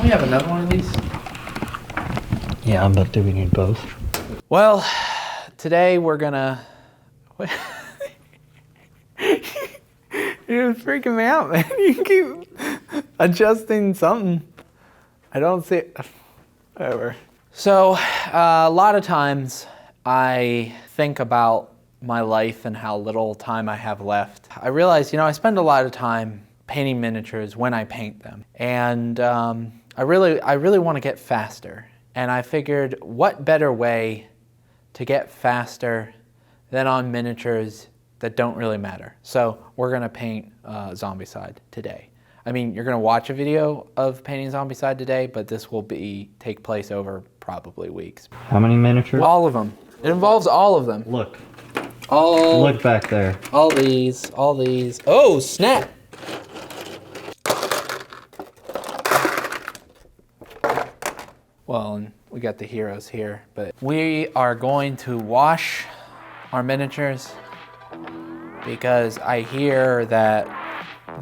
we have another one of these? Yeah, but do we need both? Well, today we're gonna... You're freaking me out, man. You keep adjusting something. I don't see it. Whatever. So, a lot of times I think about my life and how little time I have left. I realize, I spend a lot of time painting miniatures when I paint them. And I really want to get faster. And I figured, what better way to get faster than on miniatures that don't really matter. So we're gonna paint Zombicide today. I mean, you're gonna watch a video of painting Zombicide today, but this will take place over probably weeks. How many miniatures? All of them. It involves all of them. Look. All. Look back there. All these. Oh, snap! Well, and we got the heroes here, but we are going to wash our miniatures because I hear that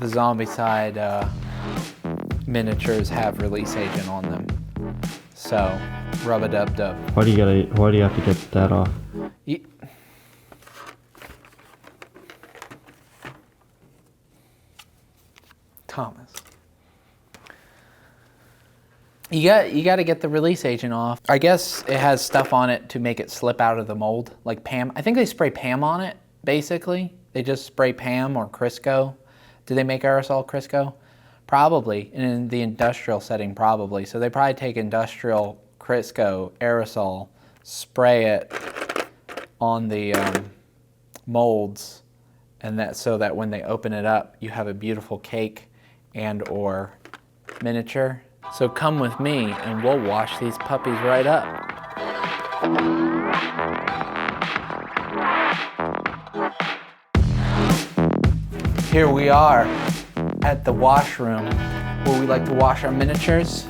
the Zombicide miniatures have release agent on them. So, rub-a-dub-dub. Why do you have to get that off? Thomas. You got to get the release agent off. I guess it has stuff on it to make it slip out of the mold, like Pam. I think they spray Pam on it, basically. They just spray Pam or Crisco. Do they make aerosol Crisco? Probably. In the industrial setting, probably. So they probably take industrial Crisco aerosol, spray it on the molds, and so that when they open it up, you have a beautiful cake and or miniature. So come with me and we'll wash these puppies right up. Here we are at the washroom where we like to wash our miniatures.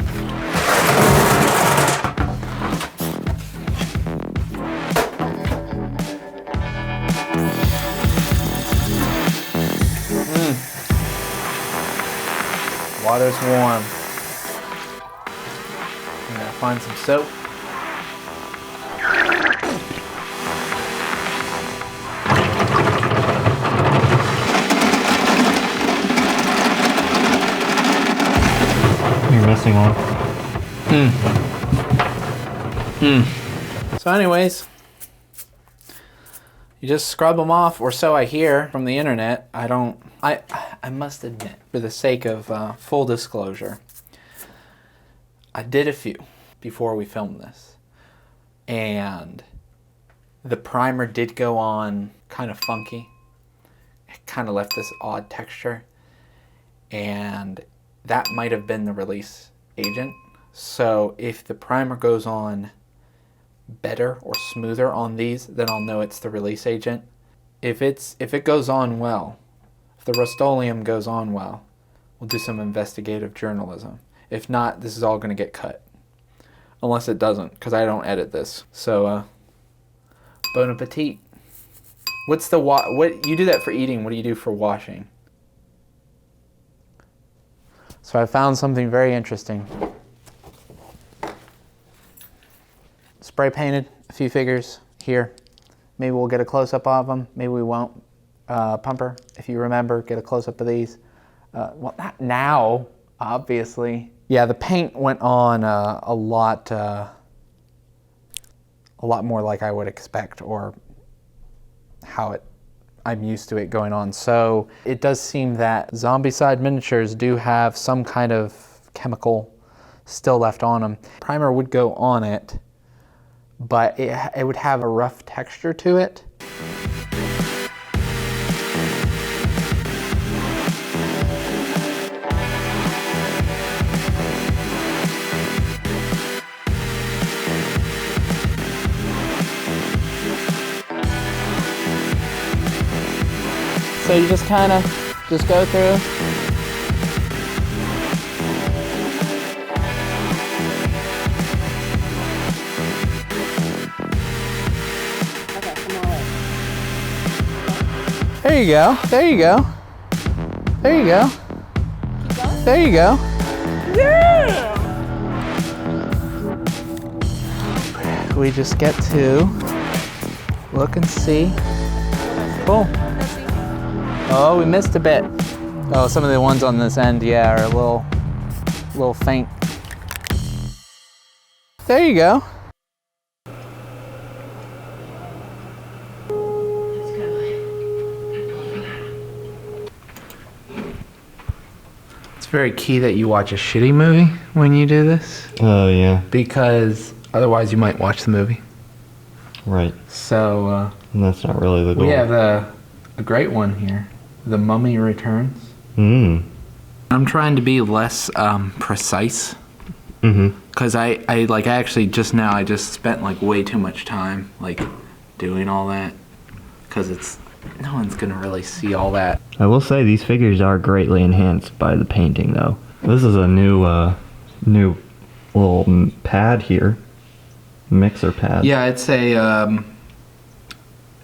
Water's warm. I'm gonna find some soap. You're missing one. So anyways, you just scrub them off, or so I hear from the internet. I must admit, for the sake of full disclosure, I did a few before we filmed this, and the primer did go on kind of funky. It kind of left this odd texture, and that might have been the release agent. So if the primer goes on better or smoother on these, then I'll know it's the release agent. If it goes on well, if the Rust-Oleum goes on well, we'll do some investigative journalism. If not, this is all going to get cut. Unless it doesn't, because I don't edit this. So, bon appetit. What you do that for eating, what do you do for washing? So I found something very interesting. Spray painted a few figures here. Maybe we'll get a close-up of them. Maybe we won't. Pumper, if you remember, get a close-up of these. Well, not now, obviously. Yeah, the paint went on a lot more like I would expect, or how I'm used to it going on. So it does seem that Zombicide miniatures do have some kind of chemical still left on them. Primer would go on it, but it would have a rough texture to it. So you just kind of go through. There you go. There you go. There you go. There you go. Yeah! we just get to look and see. Cool. Oh, we missed a bit. Oh, some of the ones on this end, yeah, are a little faint. There you go. It's very key that you watch a shitty movie when you do this. Oh, yeah. Because otherwise you might watch the movie. Right. So, And that's not really the goal. we have a great one here. The Mummy Returns. I'm trying to be less precise. Because I actually just now, I just spent like way too much time like doing all that. Because no one's going to really see all that. I will say these figures are greatly enhanced by the painting, though. This is a new little pad here. Mixer pad. Yeah, it's a,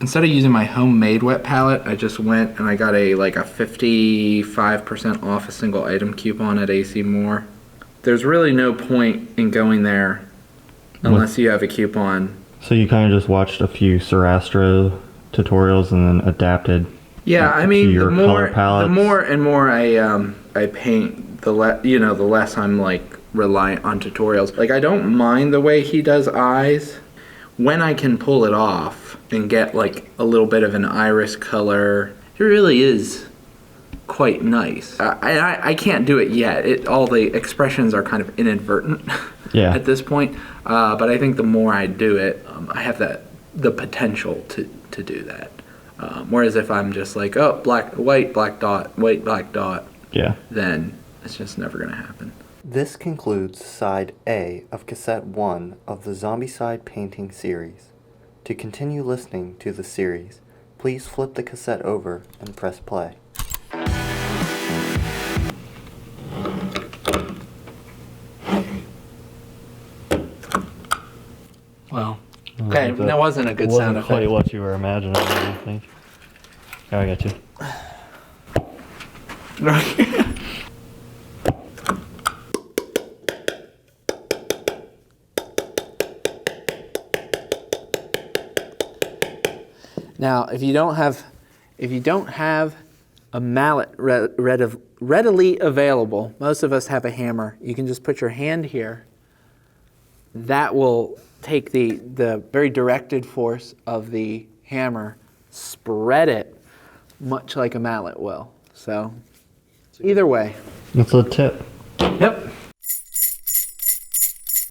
instead of using my homemade wet palette, I just went and I got a 55% off a single item coupon at AC Moore. There's really no point in going there unless you have a coupon. So you kind of just watched a few Sarastro tutorials and then adapted. Yeah, I mean, your the more and more I paint, the less I'm like reliant on tutorials. Like, I don't mind the way he does eyes when I can pull it off and get like a little bit of an iris color. It really is quite nice. I can't do it yet. All the expressions are kind of inadvertent at this point. But I think the more I do it, I have the potential to do that. Whereas if I'm just like, oh, white, black dot, white, black dot, then it's just never going to happen. This concludes side A of cassette 1 of the Zombicide painting series. To continue listening to the series, please flip the cassette over and press play. Well, okay, that wasn't a good sound effect. Wasn't quite what you were imagining, I don't think. Oh, I got you. Now, if you don't have a mallet readily available, most of us have a hammer. You can just put your hand here. That will take the very directed force of the hammer, spread it much like a mallet will. So, either way. That's a tip. Yep.